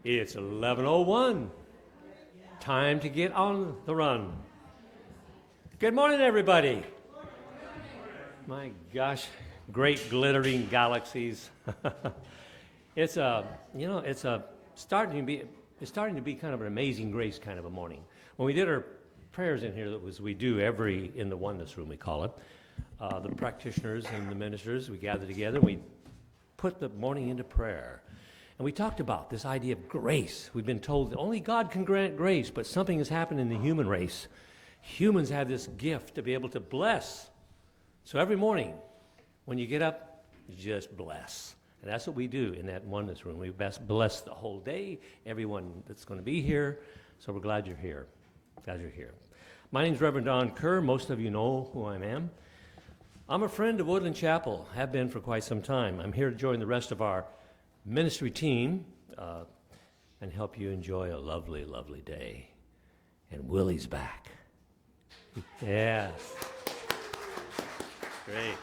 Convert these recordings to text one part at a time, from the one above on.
It's 11:01. Time to get on the run. Good morning, everybody. My gosh, great glittering galaxies. It's starting to be kind of an amazing grace kind of a morning. When we did our prayers in here, that was we do every in the oneness room we call it. The practitioners and the ministers, we gather together and we put the morning into prayer. And we talked about this idea of grace. We've been told that only God can grant grace, but something has happened in the human race. Humans have this gift to be able to bless. So every morning, when you get up, just bless. And that's what we do in that oneness room. We bless the whole day, everyone that's going to be here. So we're glad you're here. Glad you're here. My name's Reverend Don Kerr. Most of you know who I am. I'm a friend of Woodland Chapel, have been for quite some time. I'm here to join the rest of our ministry team and help you enjoy a lovely, lovely day. And Willie's back. Yes. Great.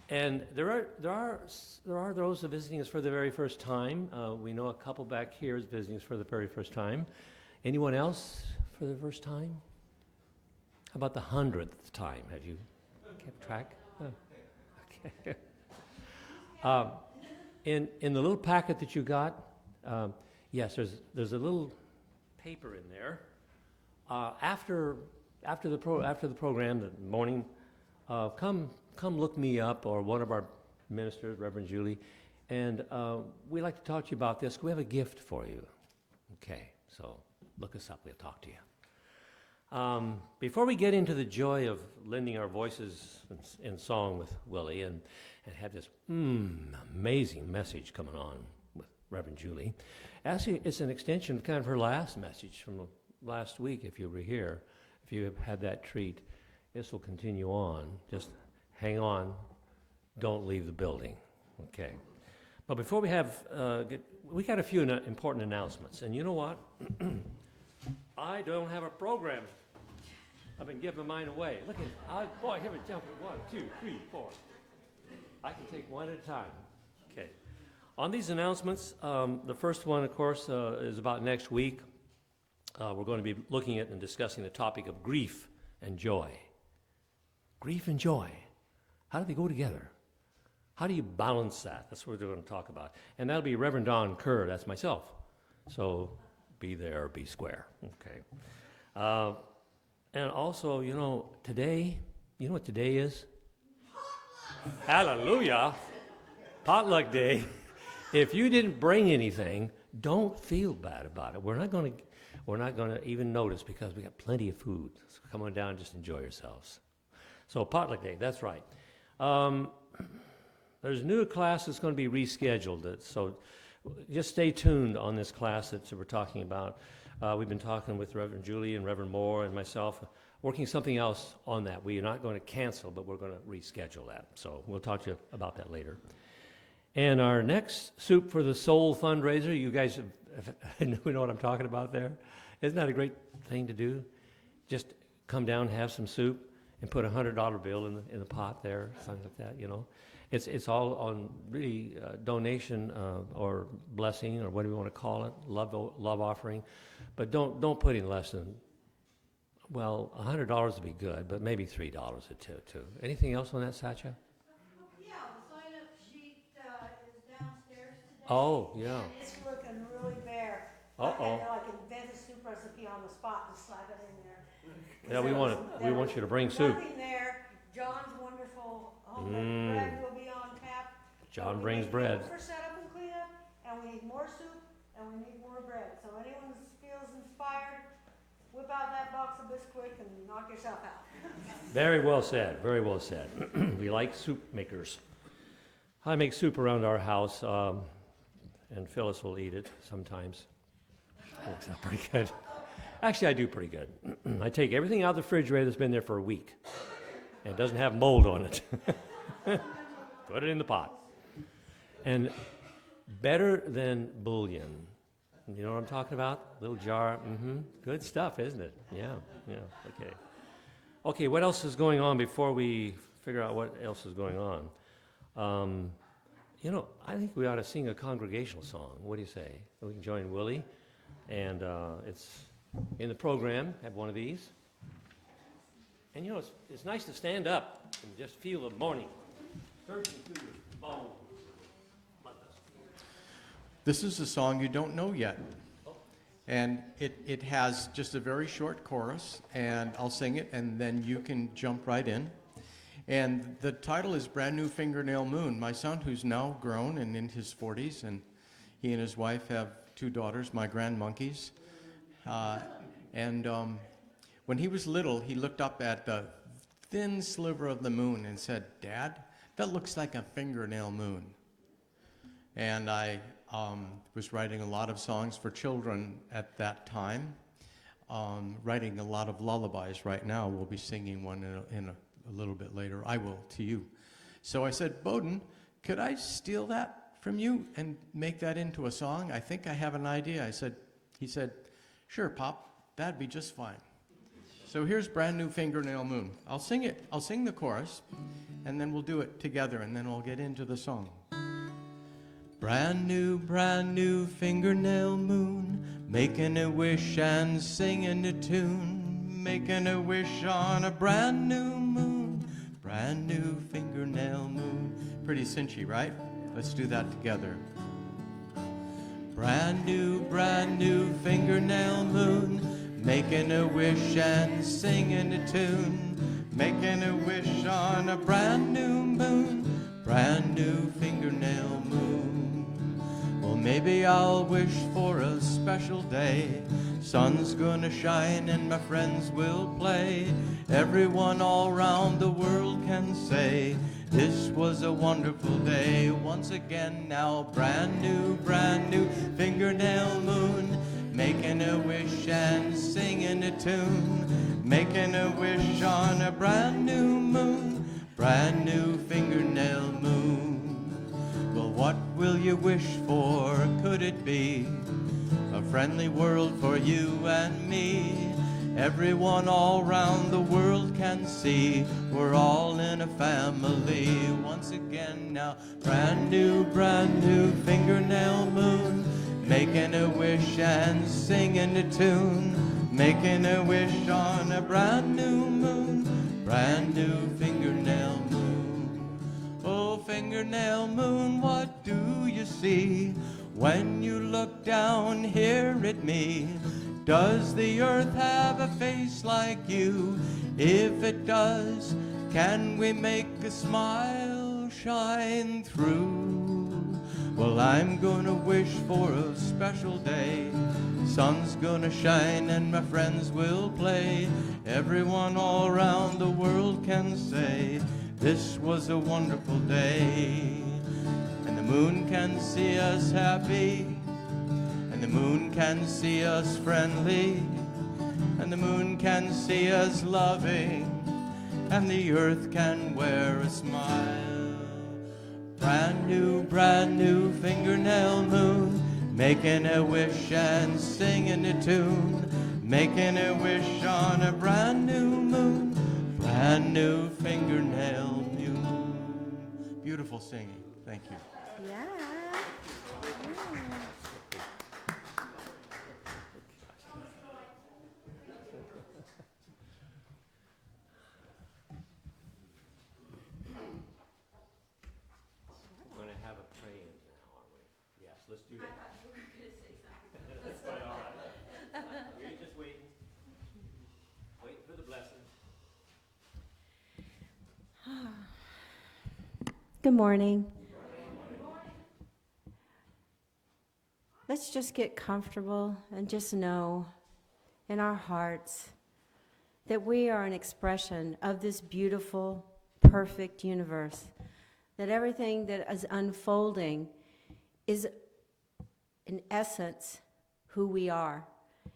And there are those visiting us for the very first time. We know a couple back here is visiting us for the very first time. Anyone else for the first time? How about the 100th time? Have you kept track? Oh, okay. In the little packet that you got, yes, there's a little paper in there. After the program, the morning, come look me up or one of our ministers, Reverend Julie, and we'd like to talk to you about this. We have a gift for you. Okay, so look us up. We'll talk to you. Before we get into the joy of lending our voices in song with Willie and have this amazing message coming on with Reverend Julie. Actually, it's an extension of kind of her last message from last week, if you were here. If you have had that treat, this will continue on. Just hang on. Don't leave the building. Okay. But before we we got a few important announcements. And you know what? I don't have a program. I've been giving mine away. Look at, boy, here we jump at 1, 2, 3, 4. I can take one at a time. Okay. On these announcements, the first one, of course, is about next week. We're going to be looking at and discussing the topic of grief and joy. Grief and joy. How do they go together? How do you balance that? That's what we're going to talk about. And that'll be Reverend Don Kerr. That's myself. So be there, be square. Okay. And also, today, you know what today is? Hallelujah. Potluck day. If you didn't bring anything, don't feel bad about it. We're not going to even notice because we got plenty of food. So come on down and just enjoy yourselves. So potluck day, that's right. There's a new class that's going to be rescheduled. So just stay tuned on this class that we're talking about. We've been talking with Reverend Julie and Reverend Moore and myself, working something else on that. We are not going to cancel, but we're going to reschedule that. So we'll talk to you about that later. And our next Soup for the Soul fundraiser, you guys know what I'm talking about there? Isn't that a great thing to do? Just come down, have some soup, and put a $100 bill in the pot there, something like that, It's all on really donation or blessing or whatever you want to call it, love offering. But don't put in less than, $100 would be good, but maybe $3 too. Anything else on that, Satya? Yeah, the sign-up sheet is downstairs today. Oh, yeah. And it's looking really bare. Uh-oh. I can invent a soup recipe on the spot and slap it in there. Yeah, we want you to bring soup. Nothing there. John's wonderful homemade bread will be on tap. John brings bread. For setup and cleanup, and we need more soup, and we need more bread. So anyone who feels inspired, whip out that box of Bisquick and knock yourself out. Very well said. Very well said. We like soup makers. I make soup around our house, and Phyllis will eat it sometimes. Works out pretty good. Actually, I do pretty good. I take everything out of the refrigerator that's been there for a week, and it doesn't have mold on it. Put it in the pot. And better than bouillon. You know what I'm talking about? Little jar. Good stuff, isn't it? Yeah. Okay. Okay, what else is going on before we figure out what else is going on? You know, I think we ought to sing a congregational song. What do you say? We can join Willie, and it's in the program. Have one of these. And you know, it's nice to stand up and just feel the morning surging through your bones. This is a song you don't know yet. And it has just a very short chorus, and I'll sing it, and then you can jump right in. And the title is Brand New Fingernail Moon. My son, who's now grown and in his 40s, and he and his wife have 2 daughters, my grand monkeys. When he was little, he looked up at the thin sliver of the moon and said, "Dad, that looks like a fingernail moon." And I was writing a lot of songs for children at that time, writing a lot of lullabies right now. We'll be singing one in a little bit later. I will, to you. So I said, "Bowden, could I steal that from you and make that into a song? I think I have an idea." He said, "Sure, Pop, that'd be just fine." So here's Brand New Fingernail Moon. I'll sing it. I'll sing the chorus, and then we'll do it together, and then we'll get into the song. Brand new fingernail moon, making a wish and singing a tune, making a wish on a brand new moon, brand new fingernail moon. Pretty cinchy, right? Let's do that together. Brand new fingernail moon, making a wish and singing a tune, making a wish on a brand new moon, brand new fingernail moon. Well, maybe I'll wish for a special day. Sun's gonna shine and my friends will play. Everyone all around the world can say, this was a wonderful day. Once again now, brand new fingernail moon, making a wish and singing a tune, making a wish on a brand new moon, brand new fingernail moon. Well, what will you wish for? Could it be a friendly world for you and me? Everyone all around the world can see we're all in a family. Once again now, brand new fingernail moon, making a wish and singing a tune, making a wish on a brand new moon, brand new fingernail moon. Oh, fingernail moon, what do you see when you look down here at me? Does the earth have a face like you? If it does, can we make a smile shine through? Well, I'm gonna wish for a special day. Sun's gonna shine and my friends will play. Everyone all around the world can say, this was a wonderful day. And the moon can see us happy, and the moon can see us friendly, and the moon can see us loving, and the earth can wear a smile. Brand new fingernail moon, making a wish and singing a tune, making a wish on a brand new moon, brand new fingernail moon. Beautiful singing. Thank you. Yeah. We're going to have a praying now, aren't we? Yes, let's do that. I thought you were going to say something. That's quite all right. We're just waiting. Waiting for the blessing. Good morning. Let's just get comfortable and just know in our hearts that we are an expression of this beautiful, perfect universe. That everything that is unfolding is, in essence, who we are.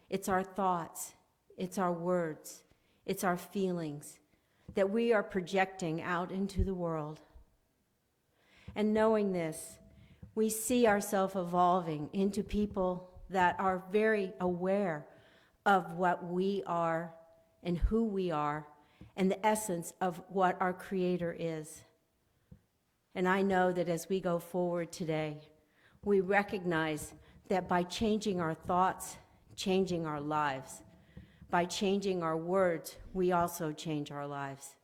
It's our thoughts, it's our words, it's our feelings that we are projecting out into the world. And knowing this, we see ourselves evolving into people that are very aware of what we are and who we are and the essence of what our Creator is. And I know that as we go forward today, we recognize that by changing our thoughts, changing our lives, by changing our words, we also change our lives.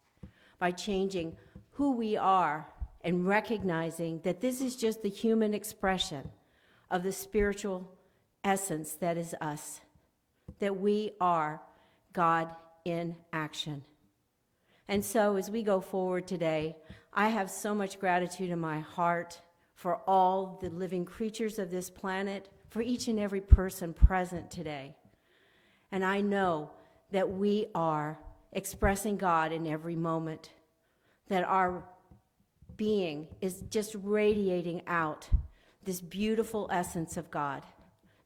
By changing who we are and recognizing that this is just the human expression of the spiritual essence that is us, that we are God in action. And so as we go forward today, I have so much gratitude in my heart for all the living creatures of this planet, for each and every person present today. And I know that we are expressing God in every moment, that our being is just radiating out this beautiful essence of God,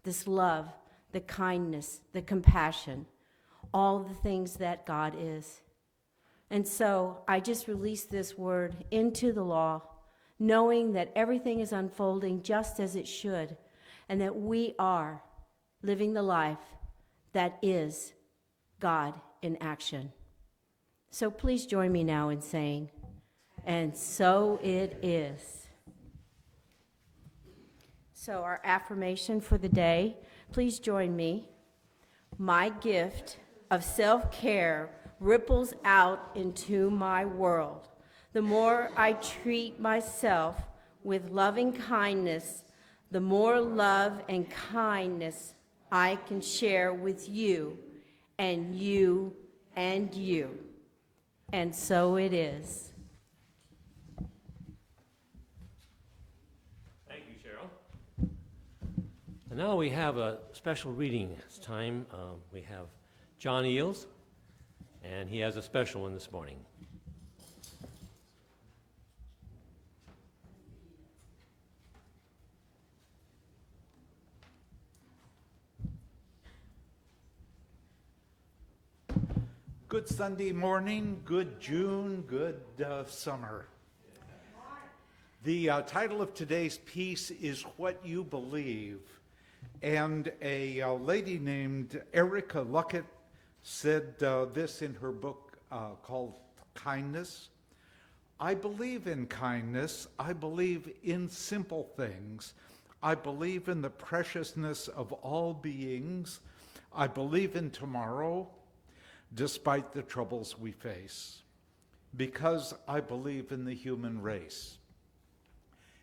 this love, the kindness, the compassion, all the things that God is. And so I just release this word into the law, knowing that everything is unfolding just as it should, and that we are living the life that is God in action. So please join me now in saying, and so it is. So our affirmation for the day, please join me. My gift of self-care ripples out into my world. The more I treat myself with loving kindness, the more love and kindness I can share with you and you and you. And so it is. Thank you, Cheryl. And now we have a special reading. It's time. We have John Eels, and he has a special one this morning. Good Sunday morning, good June, good summer. The title of today's piece is What You Believe. And a lady named Erica Luckett said this in her book called Kindness. I believe in kindness. I believe in simple things. I believe in the preciousness of all beings. I believe in tomorrow, despite the troubles we face, because I believe in the human race.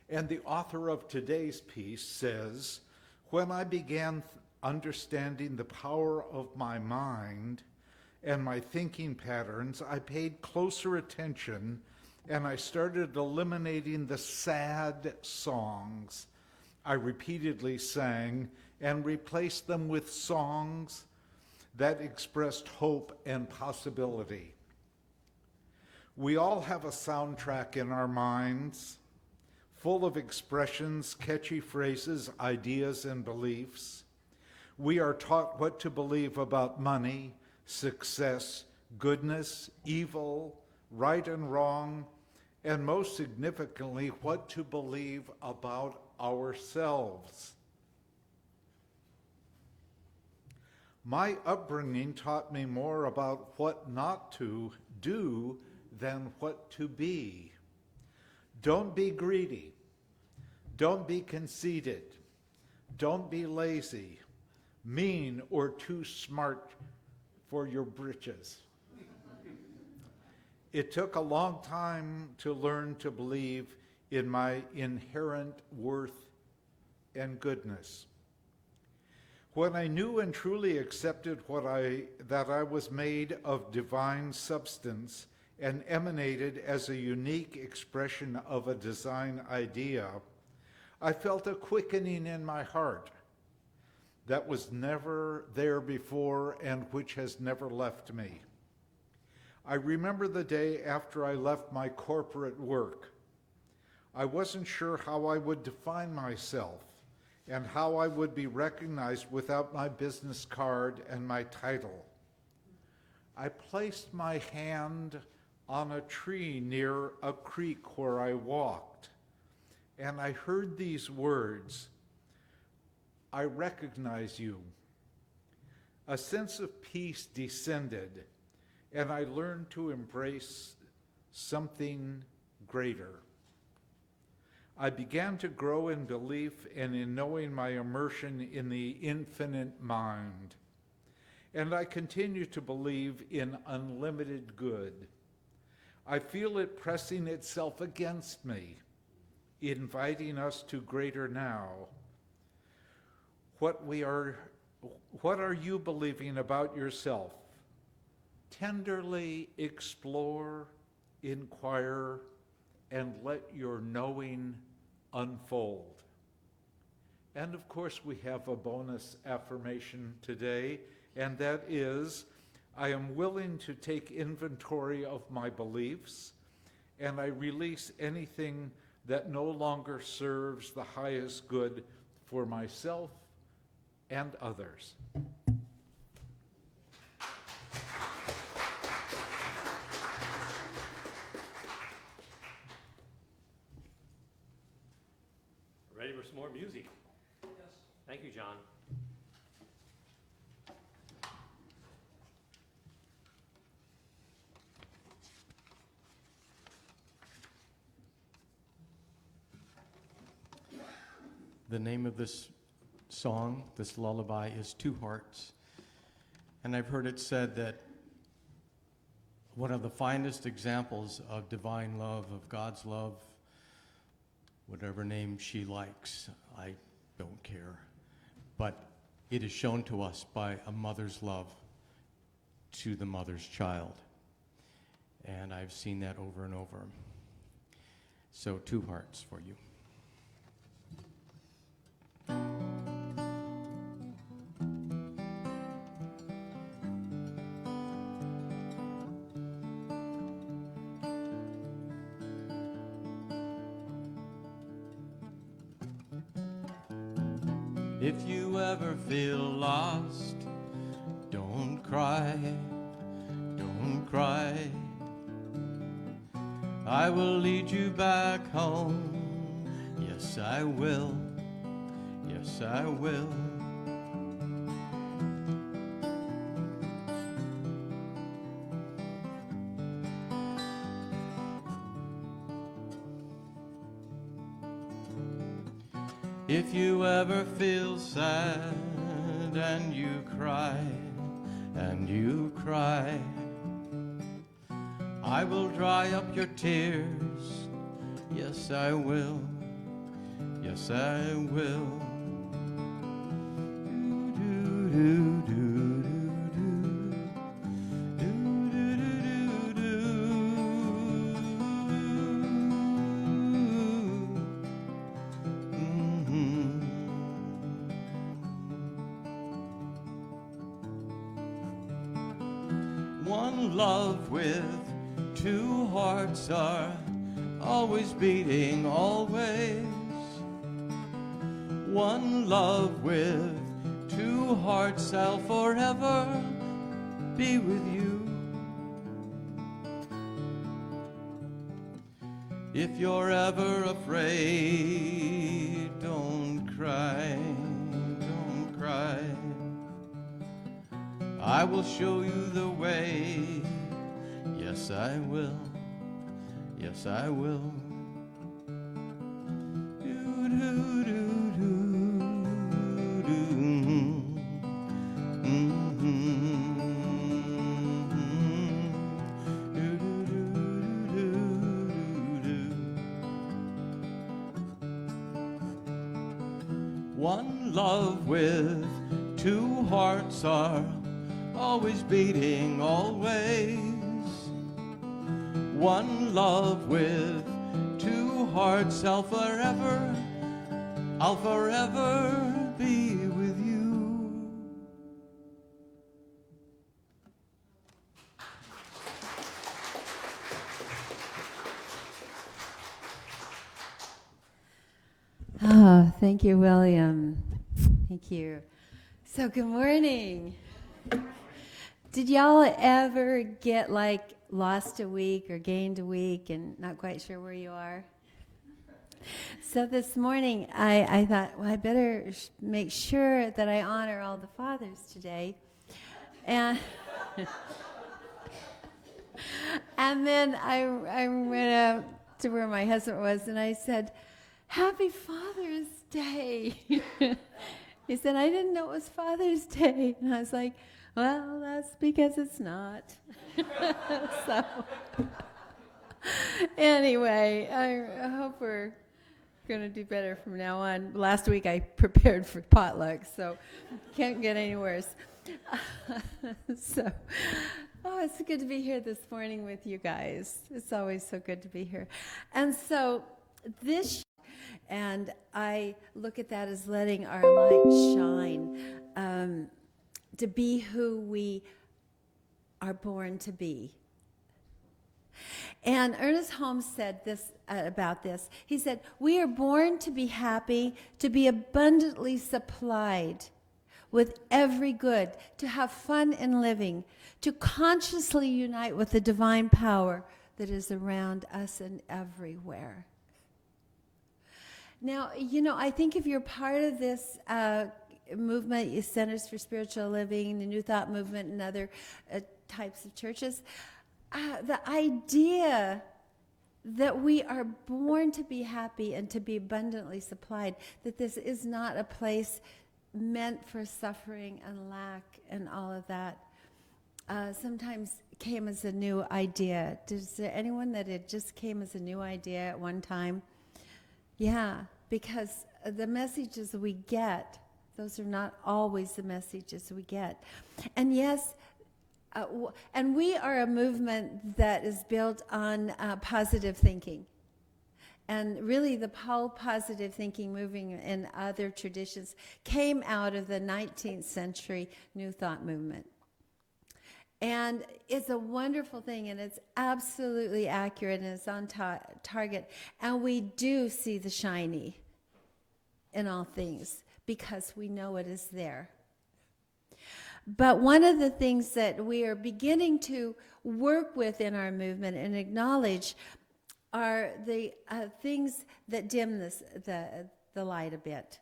And the author of today's piece says, when I began understanding the power of my mind and my thinking patterns, I paid closer attention and I started eliminating the sad songs I repeatedly sang and replaced them with songs that expressed hope and possibility. We all have a soundtrack in our minds, full of expressions, catchy phrases, ideas, and beliefs. We are taught what to believe about money, success, goodness, evil, right and wrong, and most significantly, what to believe about ourselves. My upbringing taught me more about what not to do than what to be. Don't be greedy. Don't be conceited. Don't be lazy, mean, or too smart for your britches. It took a long time to learn to believe in my inherent worth and goodness. When I knew and truly accepted that I was made of divine substance and emanated as a unique expression of a design idea, I felt a quickening in my heart that was never there before and which has never left me. I remember the day after I left my corporate work. I wasn't sure how I would define myself and how I would be recognized without my business card and my title. I placed my hand on a tree near a creek where I walked, and I heard these words, I recognize you. A sense of peace descended, and I learned to embrace something greater. I began to grow in belief and in knowing my immersion in the infinite mind. And I continue to believe in unlimited good. I feel it pressing itself against me, inviting us to greater now. What are you believing about yourself? Tenderly explore, inquire, and let your knowing unfold. And of course, we have a bonus affirmation today, and that is, I am willing to take inventory of my beliefs, and I release anything that no longer serves the highest good for myself and others. Ready for some more music? Yes. Thank you, John. The name of this song, this lullaby, is Two Hearts. And I've heard it said that one of the finest examples of divine love, of God's love, whatever name she likes, I don't care, but it is shown to us by a mother's love to the mother's child. And I've seen that over and over. So, Two Hearts for you. If you ever feel lost, don't cry, don't cry. I will lead you back home. Yes, I will. Yes, I will. If you ever feel sad and you cry, I will dry up your tears. Yes, I will. Yes, I will. One love with two hearts are always beating, always. One love with two hearts, I'll forever be with you. If you're ever afraid, don't cry, don't cry. I will show you the way. Yes, I will. Yes, I will. One love with two hearts are always beating, always. One love with two hearts, I'll forever be with you. Oh, thank you, William. Thank you. So, good morning. Did y'all ever get like lost a week or gained a week and not quite sure where you are? So this morning I thought, well, I better make sure that I honor all the fathers today. And and then I ran up to where my husband was and I said, Happy Father's Day. He said, I didn't know it was Father's Day. And I was like, well, that's because it's not. So, anyway, I hope we're going to do better from now on. Last week I prepared for potluck, so can't get any worse. So, it's good to be here this morning with you guys. It's always so good to be here. And so and I look at that as letting our light shine, to be who we are born to be. And Ernest Holmes said this about this. He said, we are born to be happy, to be abundantly supplied with every good, to have fun in living, to consciously unite with the divine power that is around us and everywhere. Now, I think if you're part of this movement, Centers for Spiritual Living, the New Thought movement, and other types of churches, the idea that we are born to be happy and to be abundantly supplied, that this is not a place meant for suffering and lack and all of that, sometimes came as a new idea. Is there anyone that it just came as a new idea at one time? Yeah, because the messages we get, those are not always the messages we get. And yes, and we are a movement that is built on positive thinking. And really the whole positive thinking moving in other traditions came out of the 19th century New Thought movement. And it's a wonderful thing, and it's absolutely accurate, and it's on target. And we do see the shiny in all things because we know it is there. But one of the things that we are beginning to work with in our movement and acknowledge are the things that dim the light a bit.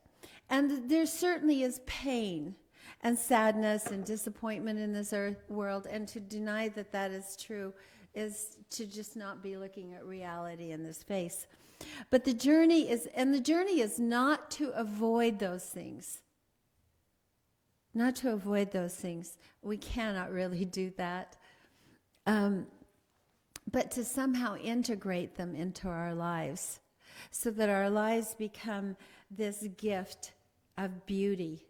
And there certainly is pain and sadness and disappointment in this world, and to deny that that is true is to just not be looking at reality in this face. But the journey is not to avoid those things. Not to avoid those things. We cannot really do that. But to somehow integrate them into our lives so that our lives become this gift of beauty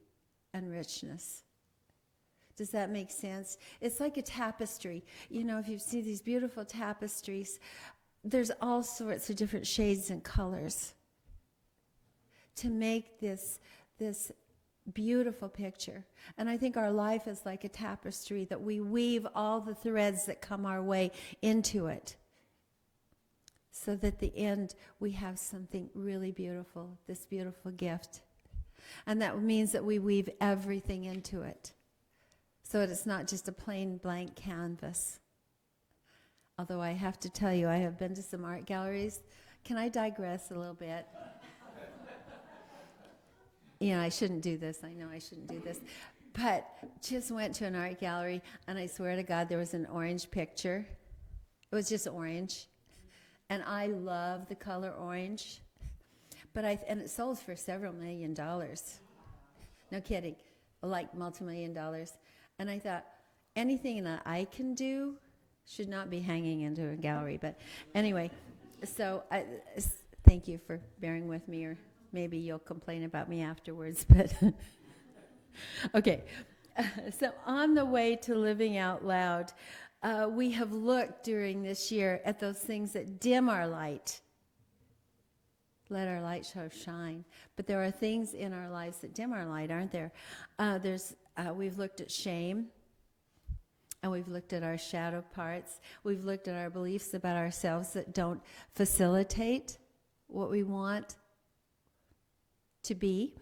and richness. Does that make sense? It's like a tapestry. If you see these beautiful tapestries, there's all sorts of different shades and colors to make this beautiful picture. And I think our life is like a tapestry that we weave all the threads that come our way into it, so that at the end we have something really beautiful, this beautiful gift. And that means that we weave everything into it, so that it's not just a plain blank canvas. Although I have to tell you, I have been to some art galleries. Can I digress a little bit? I shouldn't do this. I know I shouldn't do this. But just went to an art gallery, and I swear to God, there was an orange picture. It was just orange. And I love the color orange. And it sold for several $1 million. No kidding. Like multi-million dollars. And I thought, anything that I can do should not be hanging into a gallery. But anyway, so thank you for bearing with me, or maybe you'll complain about me afterwards. But okay. So on the way to living out loud, we have looked during this year at those things that dim our light. Let our light so shine. But there are things in our lives that dim our light, aren't there? We've looked at shame, and we've looked at our shadow parts. We've looked at our beliefs about ourselves that don't facilitate what we want to be.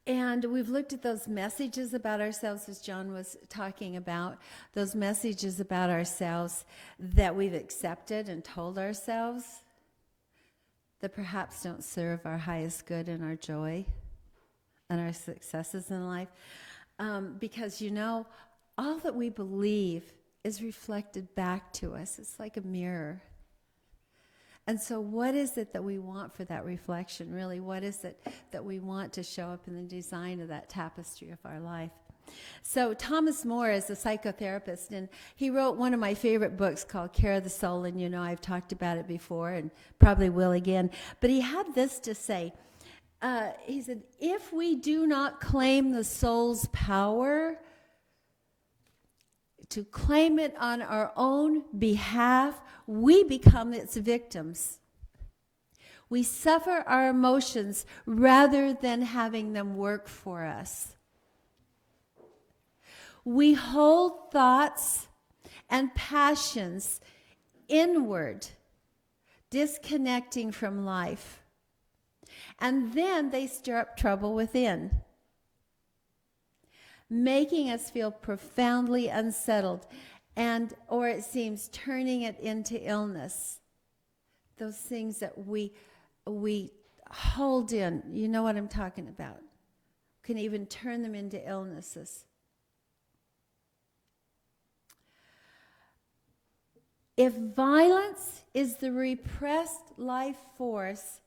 And we've looked at those messages about ourselves, as John was talking about, those messages about ourselves that we've accepted and told ourselves that perhaps don't serve our highest good and our joy and our successes in life. Because, all that we believe is reflected back to us. It's like a mirror. And so what is it that we want for that reflection, really? What is it that we want to show up in the design of that tapestry of our life? So Thomas More is a psychotherapist, and he wrote one of my favorite books called Care of the Soul, and you know I've talked about it before and probably will again. But he had this to say. He said, if we do not claim the soul's power, to claim it on our own behalf, we become its victims. We suffer our emotions rather than having them work for us. We hold thoughts and passions inward, disconnecting from life. And then they stir up trouble within, making us feel profoundly unsettled, or it seems turning it into illness. Those things that we hold in, you know what I'm talking about, can even turn them into illnesses. If violence is the repressed life force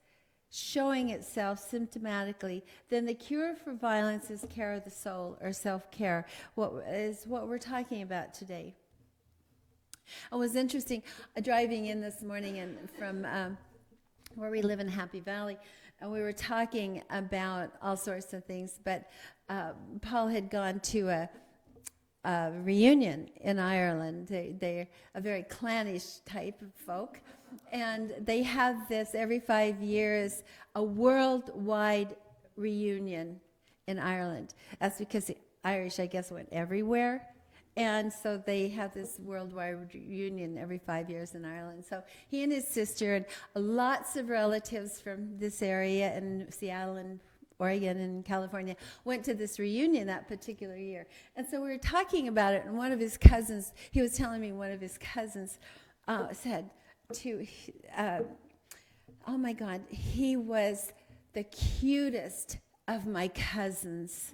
showing itself symptomatically, then the cure for violence is care of the soul, or self-care, what we're talking about today. It was interesting driving in this morning and from where we live in Happy Valley, and we were talking about all sorts of things, but Paul had gone to a reunion in Ireland. They're a very clannish type of folk, and they have this every 5 years, a worldwide reunion in Ireland. That's because the Irish, I guess, went everywhere, and so they have this worldwide reunion every 5 years in Ireland. So he and his sister and lots of relatives from this area in Seattle and Oregon and California went to this reunion that particular year. And so we were talking about it, and one of his cousins, he was telling me one of his cousins said to, oh my God, he was the cutest of my cousins.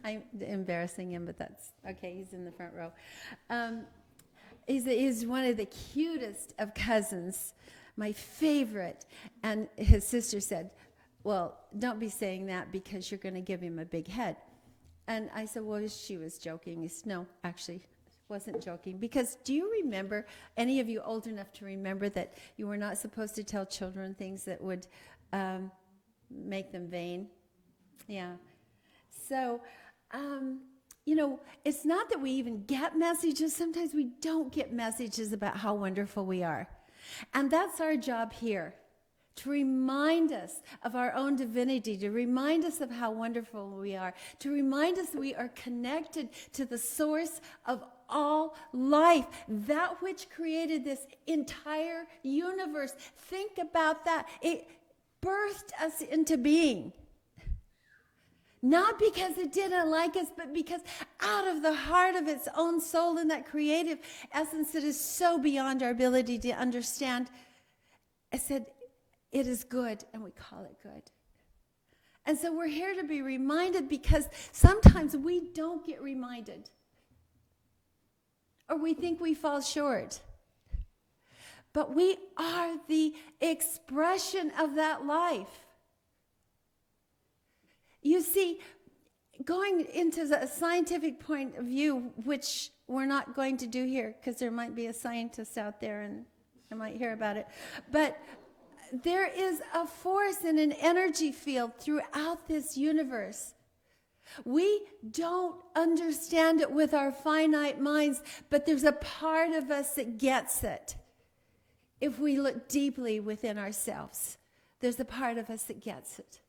I'm embarrassing him, but that's okay, he's in the front row. He's one of the cutest of cousins, my favorite. And his sister said, well, don't be saying that because you're going to give him a big head. And I said, well, she was joking. He said, no, actually, wasn't joking. Because do you remember, any of you old enough to remember that you were not supposed to tell children things that would make them vain? Yeah. So, you know, it's not that we even get messages. Sometimes we don't get messages about how wonderful we are. And that's our job here. To remind us of our own divinity, to remind us of how wonderful we are, to remind us we are connected to the source of all life, that which created this entire universe. Think about that. It birthed us into being. Not because it didn't like us, but because out of the heart of its own soul and that creative essence that is so beyond our ability to understand, I said, it is good, and we call it good. And so we're here to be reminded, because sometimes we don't get reminded. Or we think we fall short. But we are the expression of that life. You see, going into the scientific point of view, which we're not going to do here, because there might be a scientist out there and I might hear about it. But there is a force and an energy field throughout this universe. We don't understand it with our finite minds, but there's a part of us that gets it. If we look deeply within ourselves, there's a part of us that gets it.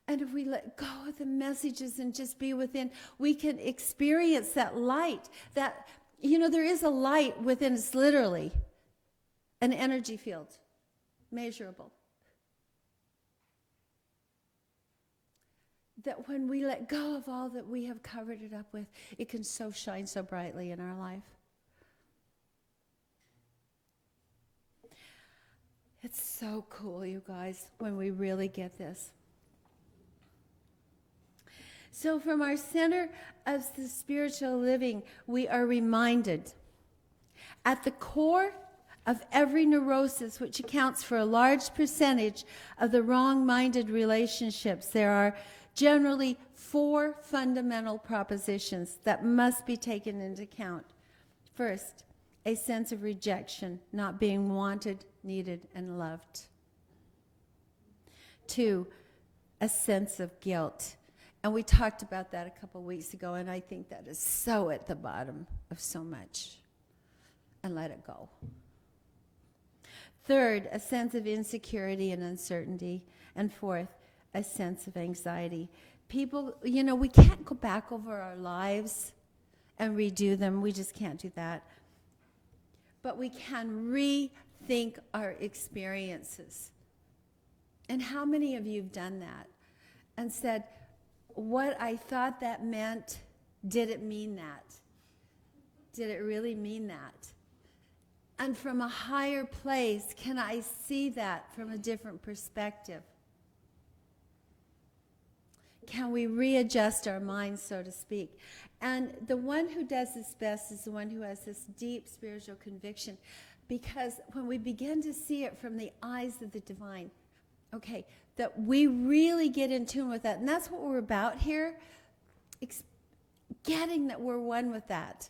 And if we let go of the messages and just be within, we can experience that light. That, you know, there is a light within us, literally, an energy field, measurable. That when we let go of all that we have covered it up with, it can so shine so brightly in our life. It's so cool, you guys, when we really get this. So from our center of the spiritual living, we are reminded At the core of every neurosis, which accounts for a large percentage of the wrong-minded relationships, there are generally 4 fundamental propositions that must be taken into account. First, a sense of rejection, not being wanted, needed, and loved. 2, a sense of guilt. And we talked about that a couple weeks ago, and I think that is so at the bottom of so much. And let it go. Third, a sense of insecurity and uncertainty. And fourth, a sense of anxiety. People, we can't go back over our lives and redo them. We just can't do that. But we can rethink our experiences. And how many of you have done that and said, what I thought that meant, did it mean that? Did it really mean that? And from a higher place, can I see that from a different perspective? Can we readjust our minds, so to speak? And the one who does this best is the one who has this deep spiritual conviction. Because when we begin to see it from the eyes of the divine, okay, that we really get in tune with that. And that's what we're about here, getting that we're one with that.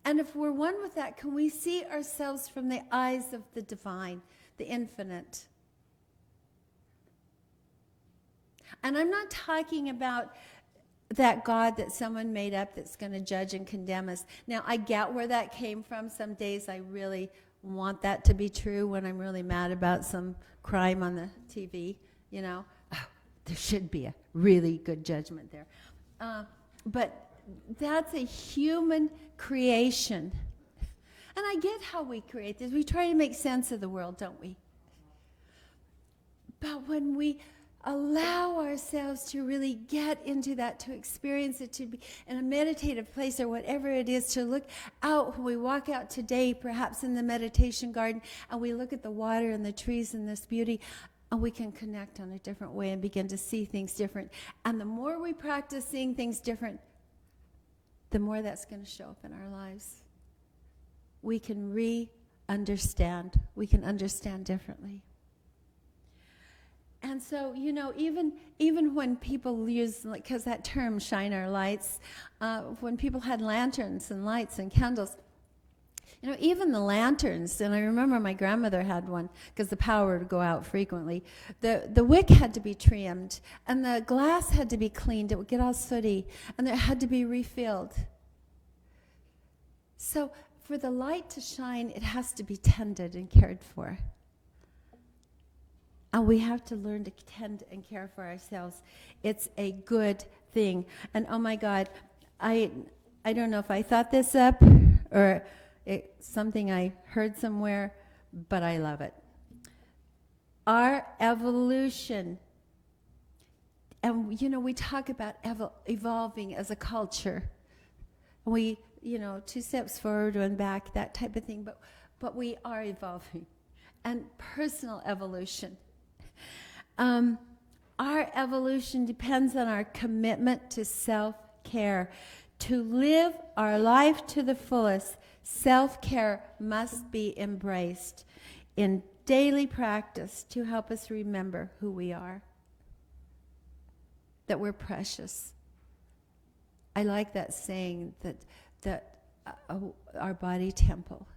And if we're one with that, can we see ourselves from the eyes of the divine, the infinite? And I'm not talking about that God that someone made up that's going to judge and condemn us. Now, I get where that came from. Some days I really want that to be true when I'm really mad about some crime on the TV, Oh, there should be a really good judgment there. But that's a human creation. And I get how we create this. We try to make sense of the world, don't we? But when we allow ourselves to really get into that, to experience it, to be in a meditative place or whatever it is, to look out when we walk out today, perhaps in the meditation garden, and we look at the water and the trees and this beauty, and we can connect on a different way and begin to see things different. And the more we practice seeing things different, the more that's going to show up in our lives. We can re-understand. We can understand differently. And so, even when people use, because that term, shine our lights, when people had lanterns and lights and candles, even the lanterns, and I remember my grandmother had one because the power would go out frequently. The wick had to be trimmed, and the glass had to be cleaned. It would get all sooty, and it had to be refilled. So for the light to shine, it has to be tended and cared for. And we have to learn to tend and care for ourselves. It's a good thing. And oh my God, I don't know if I thought this up or it's something I heard somewhere, but I love it. Our evolution, and we talk about evolving as a culture. We, 2 steps forward, 1 back, that type of thing, but we are evolving. And personal evolution. Our evolution depends on our commitment to self-care. To live our life to the fullest, self-care must be embraced in daily practice to help us remember who we are, that we're precious. I like that saying that our body temple,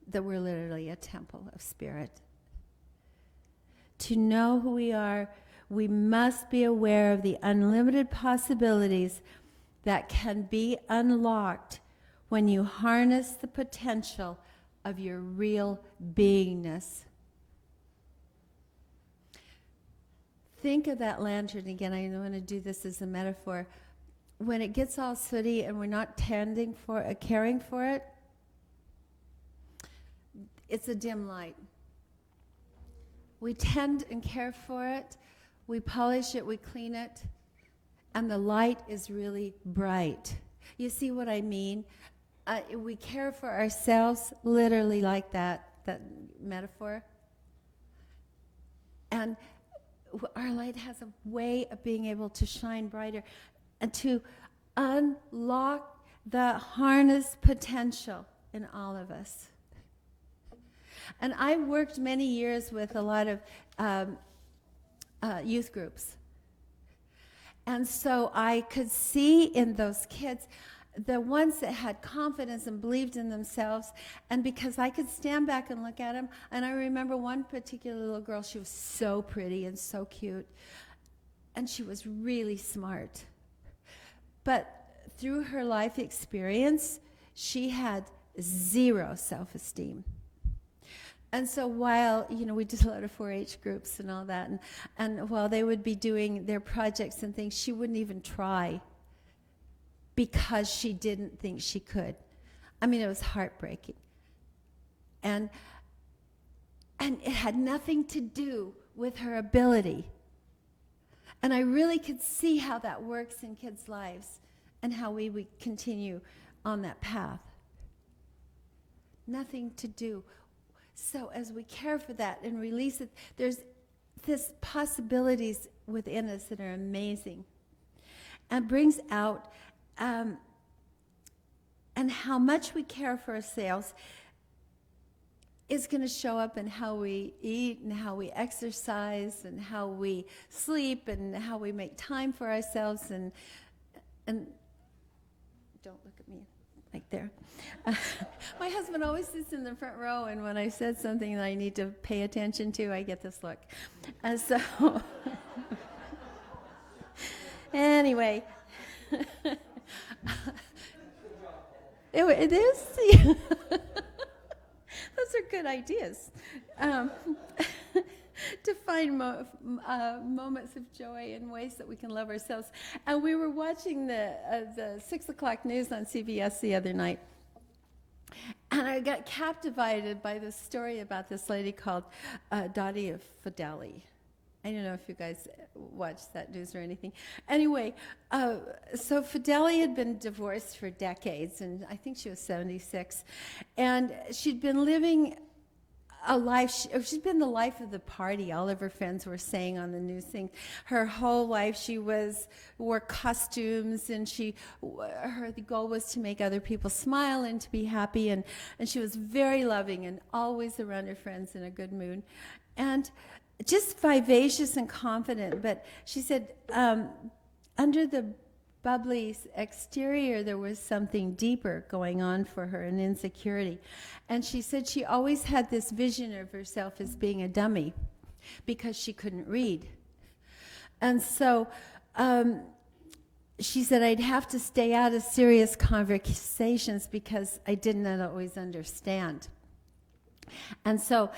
that we're literally a temple of spirit. To know who we are, we must be aware of the unlimited possibilities that can be unlocked when you harness the potential of your real beingness. Think of that lantern again. I want to do this as a metaphor. When it gets all sooty and we're not caring for it, it's a dim light. We tend and care for it, we polish it, we clean it, and the light is really bright. You see what I mean? We care for ourselves literally like that metaphor. And our light has a way of being able to shine brighter and to unlock the harnessed potential in all of us. And I worked many years with a lot of youth groups. And so I could see in those kids the ones that had confidence and believed in themselves, and because I could stand back and look at them, and I remember one particular little girl, she was so pretty and so cute, and she was really smart. But through her life experience, she had zero self-esteem. And so while, we did a lot of 4-H groups and all that, and while they would be doing their projects and things, she wouldn't even try because she didn't think she could. I mean, it was heartbreaking. And it had nothing to do with her ability. And I really could see how that works in kids' lives and how we would continue on that path. Nothing to do. So as we care for that and release it, there's this possibilities within us that are amazing. And brings out and how much we care for ourselves is going to show up in how we eat and how we exercise and how we sleep and how we make time for ourselves and don't look at me like there. My husband always sits in the front row, and when I said something that I need to pay attention to, I get this look. And so anyway, it is. Those are good ideas. To find moments of joy and ways that we can love ourselves. And we were watching the 6 o'clock news on CBS the other night. And I got captivated by this story about this lady called Dottie of Fideli. I don't know if you guys watched that news or anything. Anyway, so Fideli had been divorced for decades, and I think she was 76. And she'd been living a life, she'd been the life of the party, all of her friends were saying on the news thing. Her whole life she wore costumes, and the goal was to make other people smile and to be happy, and she was very loving and always around her friends in a good mood. And just vivacious and confident, but she said under the bubbly exterior there was something deeper going on for her, an insecurity. And she said she always had this vision of herself as being a dummy because she couldn't read. And so she said, I'd have to stay out of serious conversations because I didn't always understand. And so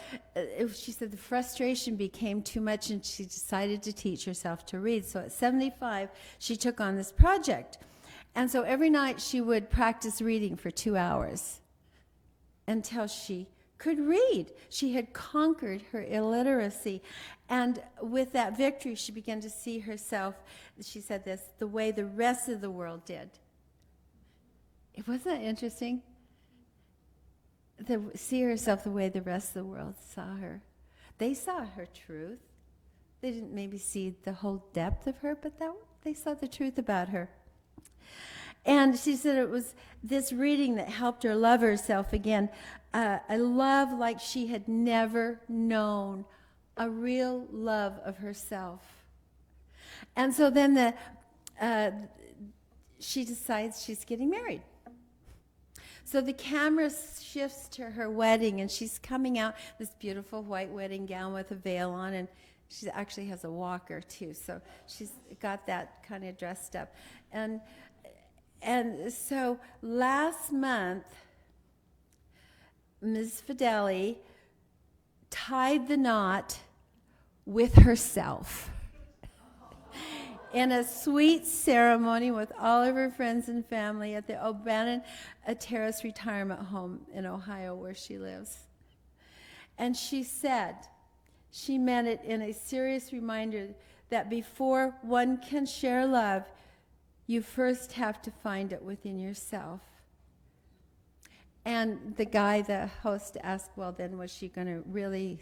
she said the frustration became too much, and she decided to teach herself to read. So at 75, she took on this project. And so every night she would practice reading for 2 hours until she could read. She had conquered her illiteracy. And with that victory, she began to see herself, she said this, the way the rest of the world did. It wasn't interesting? See herself the way the rest of the world saw her. They saw her truth. They didn't maybe see the whole depth of her, but they saw the truth about her. And she said it was this reading that helped her love herself again. A love like she had never known, a real love of herself. And so then she decides she's getting married. So the camera shifts to her wedding, and she's coming out, this beautiful white wedding gown with a veil on, and she actually has a walker too, so she's got that kind of dressed up. And so last month, Ms. Fideli tied the knot with herself in a sweet ceremony with all of her friends and family at the O'Bannon Terrace retirement home in Ohio where she lives. And she said, she meant it in a serious reminder that before one can share love, you first have to find it within yourself. And the host, asked, well, then was she going to really,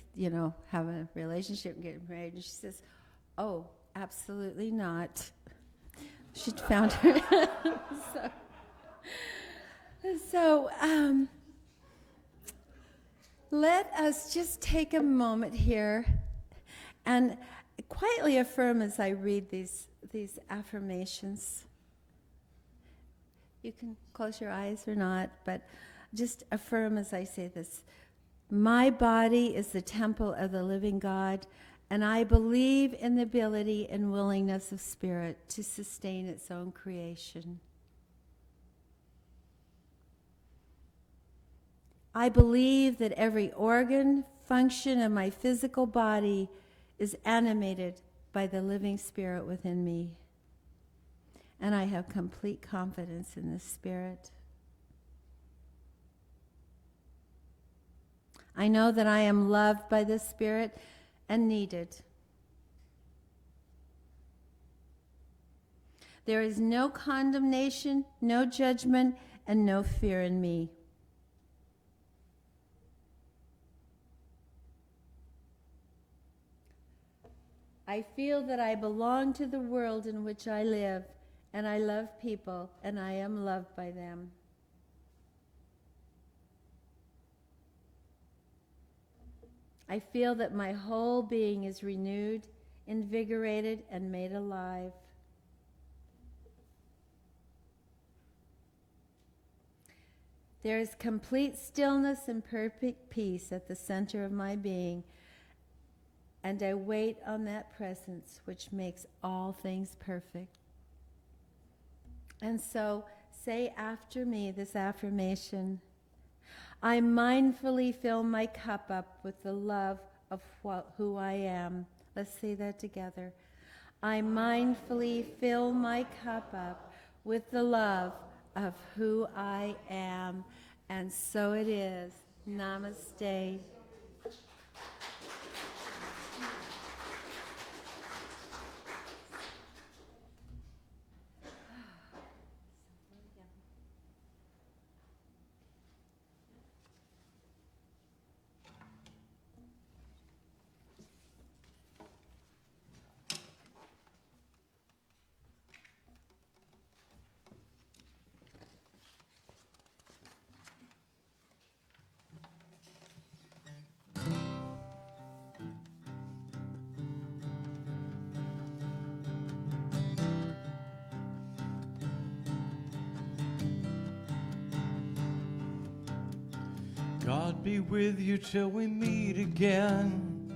have a relationship and get married? And she says, oh, absolutely not. She'd found her. let us just take a moment here and quietly affirm as I read these affirmations. You can close your eyes or not, but just affirm as I say this. My body is the temple of the living God, and I believe in the ability and willingness of spirit to sustain its own creation. I believe that every organ, function of my physical body is animated by the living spirit within me. And I have complete confidence in this spirit. I know that I am loved by this spirit and needed. There is no condemnation, no judgment, and no fear in me. I feel that I belong to the world in which I live, and I love people, and I am loved by them. I feel that my whole being is renewed, invigorated, and made alive. There is complete stillness and perfect peace at the center of my being, and I wait on that presence which makes all things perfect. And so, say after me this affirmation. I mindfully fill my cup up with the love of who I am. Let's say that together. I mindfully fill my cup up with the love of who I am. And so it is. Namaste. God be with you till we meet again.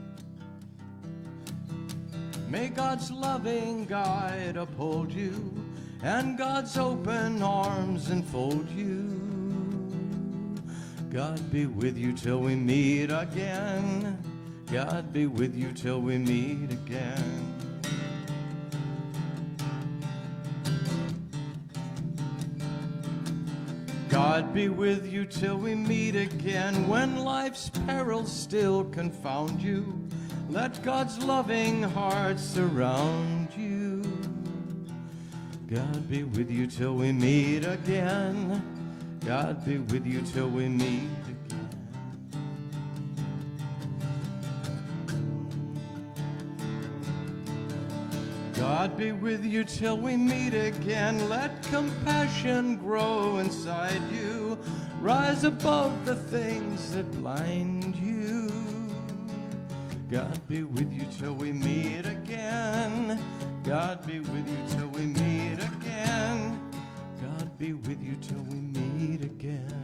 May God's loving guide uphold you, and God's open arms enfold you. God be with you till we meet again. God be with you till we meet again. God be with you till we meet again. When life's perils still confound you, let God's loving heart surround you. God be with you till we meet again. God be with you till we meet again. God be with you till we meet again. Let compassion grow inside you. Rise above the things that blind you. God be with you till we meet again. God be with you till we meet again. God be with you till we meet again.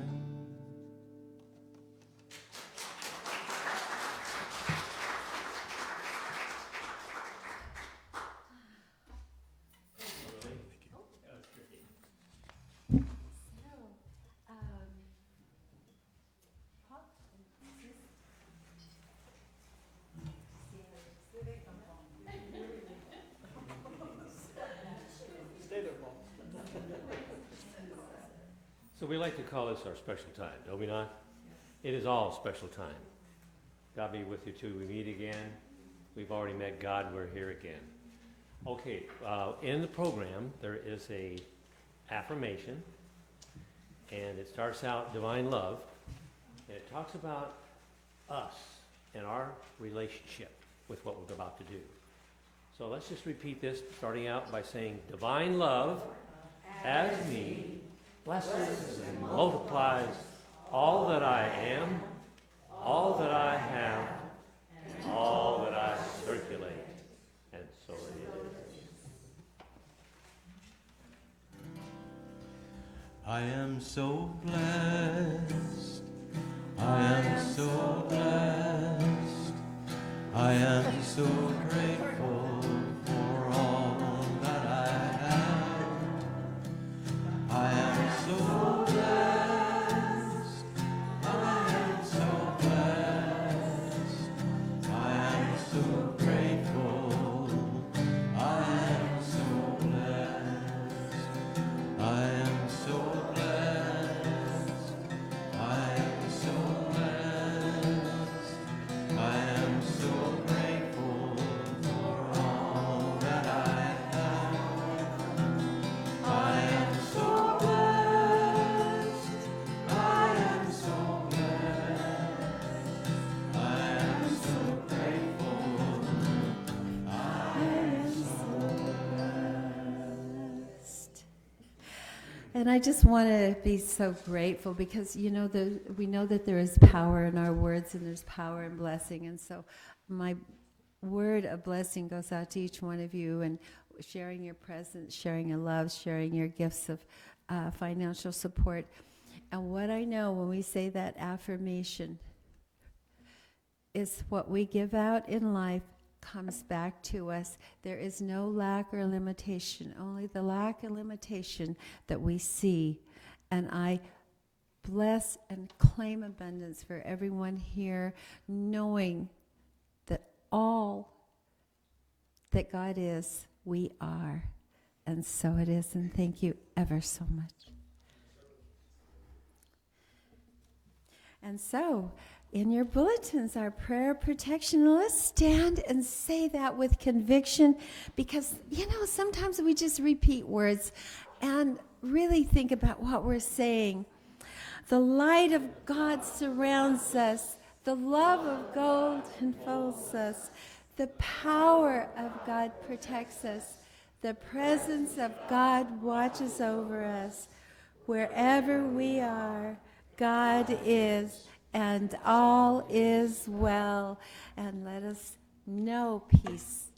So we like to call this our special time, don't we not? It is all special time. God be with you till we meet again. We've already met God, we're here again. Okay, in the program, there is a affirmation, and it starts out divine love, and it talks about us and our relationship with what we're about to do. So let's just repeat this, starting out by saying, divine love as me blesses and multiplies all that I am, all that I have, all that I circulate. And so it is. I am so blessed. I am so blessed. I am so grateful for all that I have. I am so blessed. I am so blessed. I am so grateful. I am so blessed. I am so blessed. I am so blessed. I am so grateful for all that I have. I am so blessed. I am so blessed. I am so grateful. I am so blessed. And I just want to be so grateful because, you know, we know that there is power in our words and there's power in blessing. And so my word of blessing goes out to each one of you, and sharing your presence, sharing your love, sharing your gifts of financial support. And what I know when we say that affirmation is what we give out in life comes back to us. There is no lack or limitation, only the lack and limitation that we see. And I bless and claim abundance for everyone here, knowing that all that God is, we are. And so it is, and thank you ever so much. And so, in your bulletins, our prayer protection. Let's stand and say that with conviction, because, you know, sometimes we just repeat words and really think about what we're saying. The light of God surrounds us. The love of God enfolds us. The power of God protects us. The presence of God watches over us. Wherever we are, God is, and all is well. And let us know peace.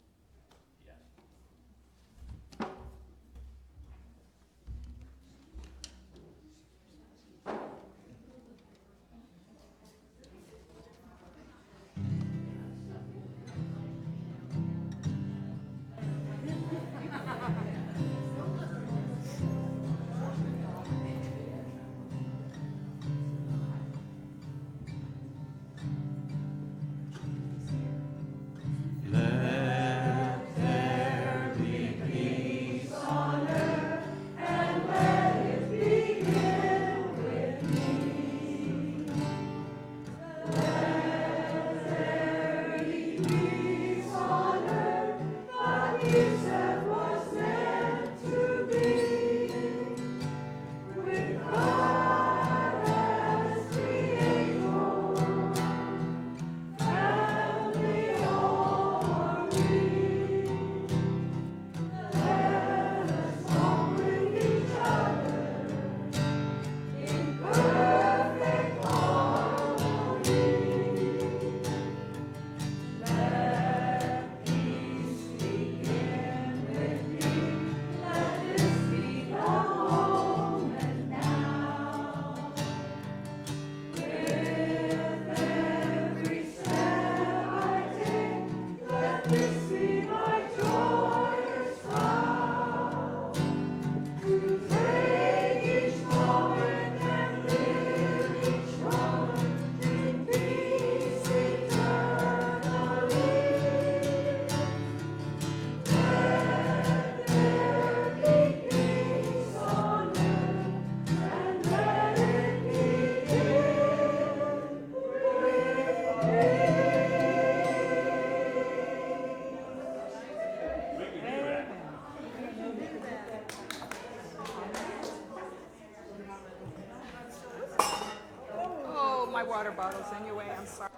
Oh, my water bottle's in your way. I'm sorry.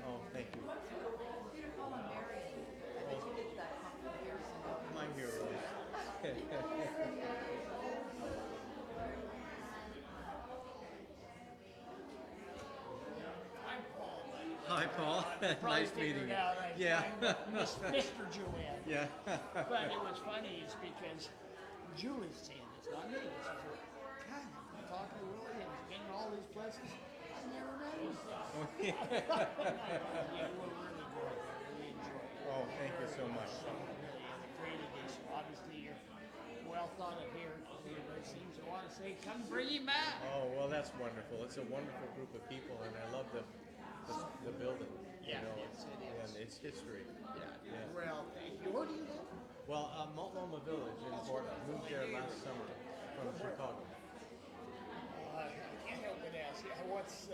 Oh, thank you. My heroes. Hi, Paul. Probably Nice meeting figured you. out Yeah. I'm Mr. Julian. Yeah. But it was funny is because Julie's saying this, not me. She said, God, I'm talking to Willie and he's been in all these places. I never met him. Yeah, we're really good. Really enjoy it. Oh, thank you so much. So really is a great addition. Obviously, you're well thought of here. Everybody seems to want to say, come bring him back. Oh, well, that's wonderful. It's a wonderful group of people, and I love the building. Yeah, you know, yes, it is. And it's history. Yeah. Well, thank you. Where do you live? Well, Multnomah Village in Portland. Moved there last summer from Chicago. I can't help but ask, what's